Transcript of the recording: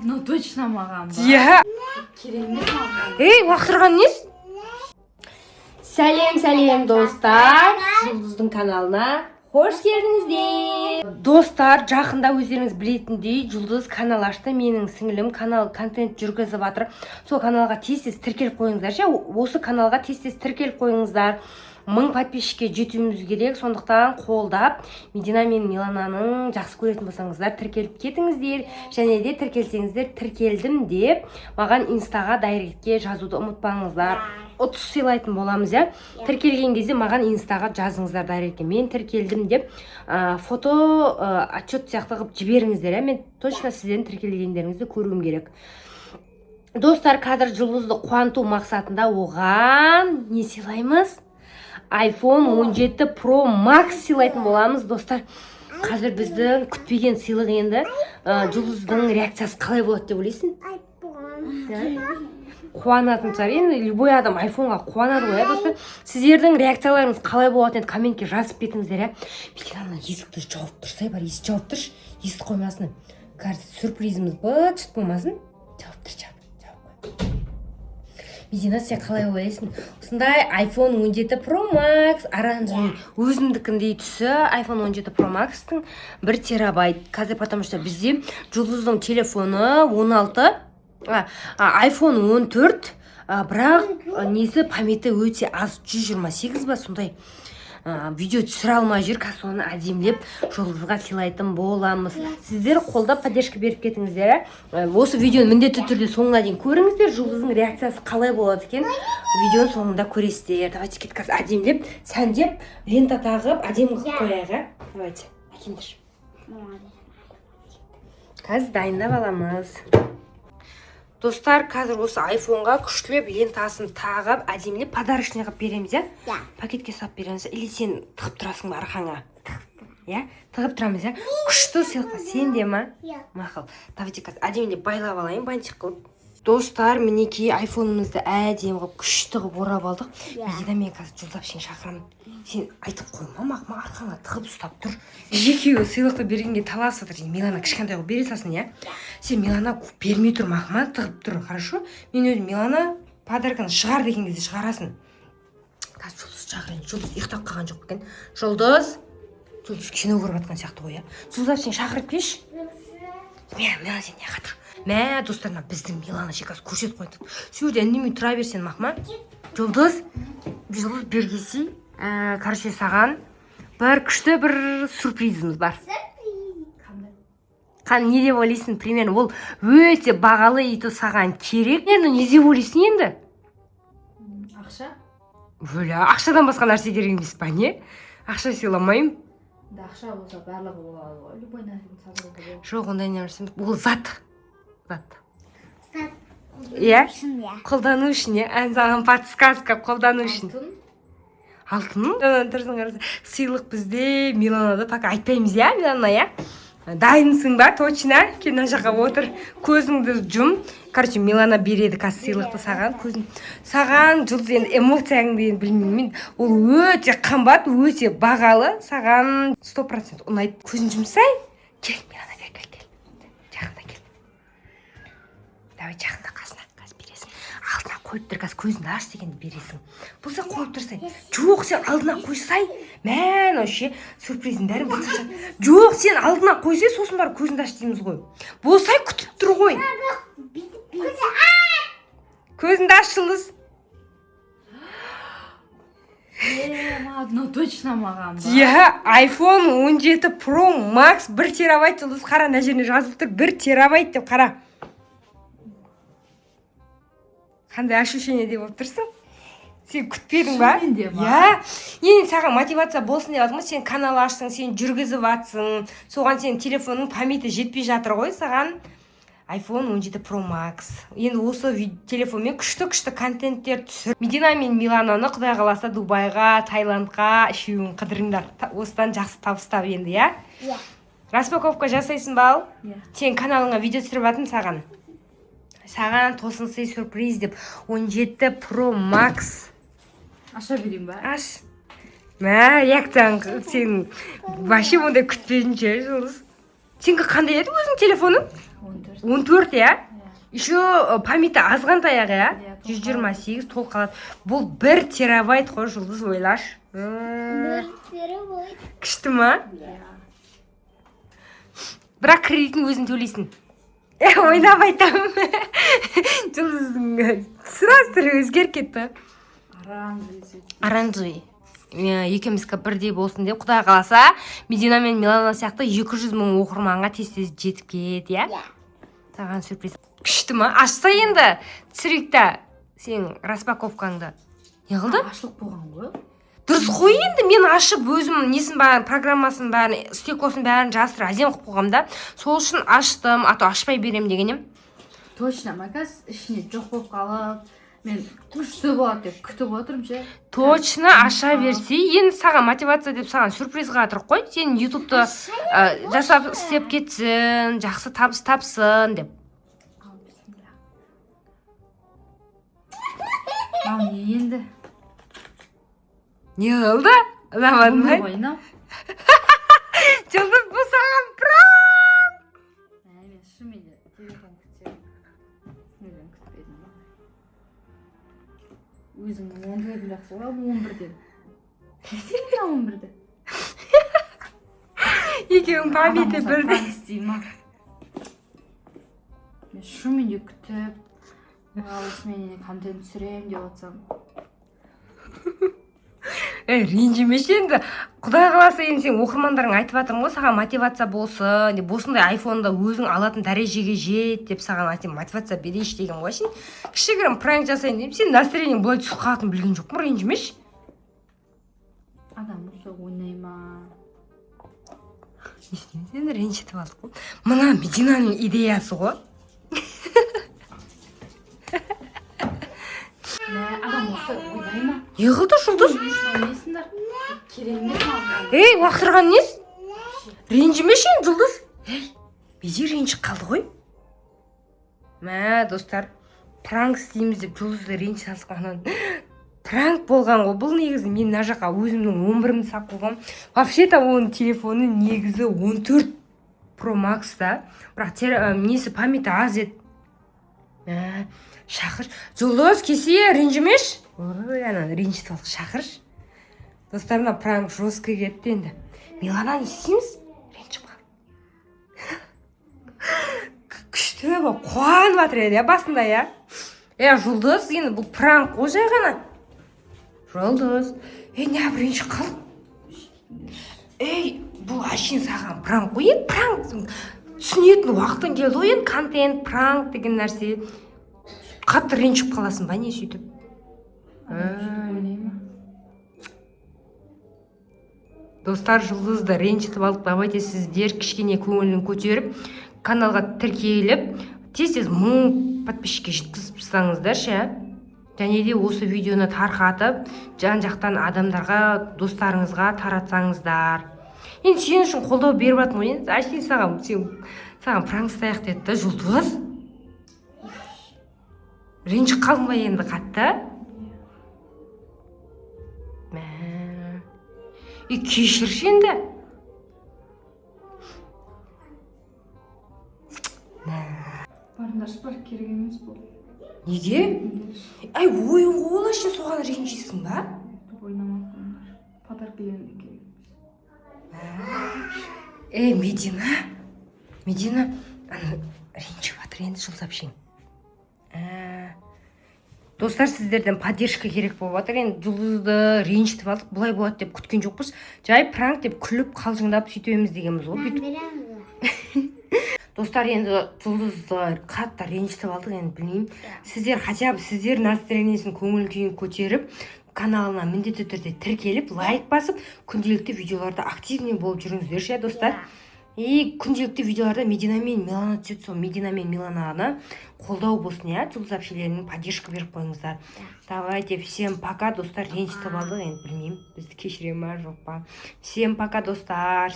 Ну точно маған ба? Иә. Керемет маған. Ей, уақыттырған нес? Сәлем достар. Жұлдыздың каналына қош келдіңіздер. Достар, жақында өздеріңіз білетіндей Жұлдыз канал ашты. Менің сіңілім канал контент жүргізіп жатыр. Сол каналға тез-тез тіркеліп қойыңыздар. Осы каналға тез-тез тіркеліп қойыңыздар. 1000 подписчикке жетуіміз керек. Сондықтан қолдап, Медина мен Милананың жақсы көретін болсаңыздар, тіркеліп кетіңіздер. Және де тіркелсеңіздер, тіркелдім деп маған инстаға дайректке жазуды ұмытпаңыздар. 30 сыйлайтын боламыз, иә. Тіркелген кезде маған инстаға жазыңыздар дайректке. Мен тіркелдім деп фото отчет сияқты қылып жіберіңіздер, иә. Мен точно сіздердің тіркелгендеріңізді көруім керек. Достар, қазір Жұлдызды қуанту мақсатында оған не сыйлаймыз? iPhone 17 Pro Max сыйлайтын боламыз, достар. Қазір біздің күтпеген сыйлық енді. Жұлдыздың реакциясы қалай болады деп ойлайсың? Қуанатын шығар. Енді любой адам айфонға қуанады ғой, достар. Сіздердің реакцияларыңыз қалай болады енді комментке жазып кетіңіздер, иә. Мединаны есікті жауып тұрсай бар, есік жауып тұрш, есік қоймасын. Қазір сюрпризіміз быт-шыт болмасын. Жауып тұрш, жауып қой. Медина, сен қалай ойлайсың? Осындай iPhone 17 Pro Max оранжевый өзімдікіндей түсі iPhone 17 Pro Max-тың 1 терабайт. Қазір потому что бізде Жұлдыздың телефоны 16, iPhone 14, бірақ несі памяты өте аз, 128 ба сондай. Видео түсіре алмай жүр, қазір оны әдемілеп Жұлдызға сыйлайтын боламыз. Сіздер қолдап поддержка беріп кетіңіздер. Осы видеоны міндетті түрде соңына дейін көріңіздер. Жұлдыздың реакциясы қалай болады екен, видеоның соңында көресіздер. Давайте кет қазір әдемілеп, сәндеп, лента тағып, әдемі қылып қояйық. Давайте, әкелдір. Қазір дайындап аламыз. Достар, қазір осы айфонға күштілеп лентасын тағып, әдемілеп подарочный қылып береміз, иә? Пакетке сап береміз. Или сен тығып тұрасың ба арқаңа? Иә? Тығып тұрамыз, иә? Күшті сыйлыққа сен де ма? Мақұл. Давайте қазір әдемілеп байлап алайын, бантик қылып. Достар, мінекей айфонымызды әдемі қылып, күшті қылып орап алдық. Медина, мен қазір Жұлдап сен шақырамын. Сен айтып қойма, мақма арқаңа тығып ұстап тұр. Екеуі сыйлықты бергенге таласып отыр. Милана кішкентай қылып бере салсын, иә? Сен Милана бермей тұр, мақма тығып тұр, хорошо? Мен өзім Милана подарканы шығар деген кезде шығарасын. Қазір Жұлдыз шақырайын. Жұлдыз ұйықтап қалған жоқ екен. Жұлдыз кино көріп жатқан сияқты ғой, иә? Жұлдап сен шақырып келші. Милана сен не қатыр? Мә, достарына біздің Милана шекасы көрсетіп қойды. Сөйде үндемей тұра берсен, мақма. Жұлдыз бергесі. Короче, саған бір күшті бір сюрпризіміз бар. Не деп ойлайсың, примерно, ол өте бағалы ето саған керек. Не деп ойлайсың енді? Ақша? Бөля, ақшадан басқа нәрсе керек емес па, не? Ақша сыйламаймын. Ақша болса барлығы болады ғой. Любой нәрсені сатып алуға. Жоқ, ондай нәрсе. Ол зат. Иә? Қолдану үшін, иә? Ән саған подсказка қолдану үшін. Алтын? Тұрсын қарасы. Сыйлық бізде Миланада пока айтпаймыз, иә, Милана, иә? Дайынсың ба, точно? Кена жаққа отыр. Көзіңді жұм. Короче, Милана береді қазір сыйлықты саған. Саған Жұлдыз енді эмоцияңды енді білмеймін. Ол өте қымбат, өте бағалы. Саған 100% ұнайды. Көзін жұмсай. Кел, Милана, кел. Жақында кел. Давай, жақында қасына. Алдына қойып тұр, қазір көзіңді аш дегенді бересің. Болса қойып тұрсай. Жоқ, сен алдына қойсай. Мән, още сюрприздің бәрін бұлсаша. Жоқ, сен алдына қойсай, сосын бар көзіңді аш дейміз ғой. Болсай күтіп тұр ғой. Көзіңді аш, Жұлдыз. Ну точно маған ба? Иә, iPhone 17 Pro Max 1 терабайт, Жұлдыз. Қара, мына жеріне жазылып тұр, 1 терабайт деп қара. Қандай ощущение деп болып тұрсың? Сен күтпедің ба? Шынымен де ма? Иә. Енді саған мотивация болсын деп жатырмын. Сен канал ашсың, сен жүргізіп атсың. Соған сен телефонның памяты жетпей жатыр ғой, саған iPhone 17 Pro Max. Енді осы телефонмен күшті контенттер түсір. Медина мен Милананы құдай қаласа Дубайға, Таиландқа үшеуін қыдырыңдар. Осыдан жақсы табыстап енді, иә? Иә. Распаковка жасайсың ба ал? Иә. Сен каналыңа видео түсіріп атын саған. Саған тосынсый сюрприз деп 17 Pro Max. Аша берейін ба? Аш. Мә, яқтан сен вообще ондай күтпедің ше, Жұлдыз. Сенікі қандай еді өзің телефоның? 14. 14 иә? Иә. Еще памяті азғантаяқ иә? Иә, 128 толық қалады. Бұл 1 терабайт қой, жұлдыз ойлаш. Күшті ма? Иә. Бірақ кредитін өзің төлейсің. Ойнап айтам. Жұлдыздың сразу өзгеріп кетті. Оранжевый. Екеумізге бірдей болсын деп, Құдай қаласа, Медина мен Милана сияқты 200 мың оқырманға тез-тез жетіп кет, иә? Саған сюрприз. Күшті ма? Ашса енді, түсірейікті сенің распаковкаңды. Не қылды? Ашылып болған ғой. Дұрыс қой енді, мен ашып өзім несін бәрін, программасын бәрін, стекосын бәрін жастыр, әзем қып қойғам да. Сол үшін аштым, ато ашпай берем дегенем. Точно, макас ішіне жоқ болып қалып, мен күшті болады деп күтіп отырмын ше. Точно аша берсе, енді саған мотивация деп саған сюрприз қатыр қой. Сен ютубты жасап істеп кетсін, жақсы табыс тапсын деп. Ал не енді? Не қылды? Ұнамадың ба? Ойнау. Жұлдыз, бұл саған пранк! Мен шынымен телефон күтсем. Неден күтпедім ба? Өзің 10-ден жақсы ғой, 11-ден. Сен 11-де? Екеуің памяті бірдей. Пранк істейін ма? Мен шынымен күтіп, осымен контент түсірем деп отсам. Ренжімеші енді. Құдай қаласа енді сен оқырмандарың айтып жатырмын ғой, саған мотивация болсын, деп осындай айфонда өзің алатын дәрежеге жет деп саған айтайын, мотивация берейші деген ғой. Сен кішігірім пранк жасайын деп, сен настроениең былай түсіп қалатынын білген жоқпын, ренжімеші. Адам осы ойнай ма? Сен ренжітіп алдық қой. Мына Мединаның идеясы ғой. Адам осы ойнай ма? Не қылды жұлдыз? Ойнайсыңдар. Керемет ма? Ей, уақытырған нес? Ренжімеші енді жұлдыз. Ей, беде ренжіп қалды ғой. Мә, достар, пранк істейміз деп жұлдызды ренжіп салдық. Пранк болған ғой. Бұл негізі мен мына жаққа өзімнің 11-імді сап қойғам. Вообще-то оның телефоны негізі 14 Pro Max да. Бірақ несі памяті аз еді. Шақыр. Жұлдыз, кесе ренжімеш? Ой, ананы ренжіп алдық, шақырш. Достарына пранк жестко кетті енді. Милана не істейміз? Ренжіп қал. Күшті ба, қуанып жатыр еді, басында, я? Жұлдыз, енді бұл пранк қой жай ғана. Жұлдыз, не ап ренжіп қал? Бұл әшейін саған пранк қой, пранк. Түсінетін уақытын келді ғой, контент, пранк деген нәрсе. Қатты ренжіп қаласың ба, не сөйтіп? Достар, жұлдызды ренжітіп алдық. Давайте сіздер кішкене көңілін көтеріп, каналға тіркеліп, тез-тез 1000 подписчикке жеткізсаңыздар ше. Және де осы видеоны тарқатып, жан-жақтан адамдарға, достарыңызға таратсаңыздар. Енді сен үшін қолдау беріп жатырмын ғой, әшейін саған пранк істайық деді да, жұлдыз. Ренжіп қалдың ба енді қатты? Кешірші енді. Барындаршы бар, керек емес бұл. Неге? Ойын ғой олашы, соған ренжисің ба? Ойнамақ қойындар. Подарок беремін керек емес. Медина, ренжіп жатыр енді жыл сапшың. Достар, сіздерден поддержка керек болып жатыр. Енді жұлдызды ренжітіп алдық, бұлай болады деп күткен жоқпыз. Жай пранк деп күліп қалжыңдап сөйтеміз дегенбіз ғой. Достар, енді жұлдызды қатты ренжітіп алдық, енді білмеймін. Сіздер хотя бы сіздер настроениесін көңіл күйін көтеріп, каналына міндетті түрде тіркеліп, лайк басып, күнделікті видеоларда активный болып жүріңіздер ше, достар. Күнделікті видеоларда Медина мен Милана түседі, сол Медина мен Милананы қолдау болсын, жұлдыз әпшелерінің поддержка беріп қойыңыздар. Давайте, всем пока, достар. Ренжітіп алдық, енді білмеймін, бізді кешіре ма жоқ па. Всем пока, достар.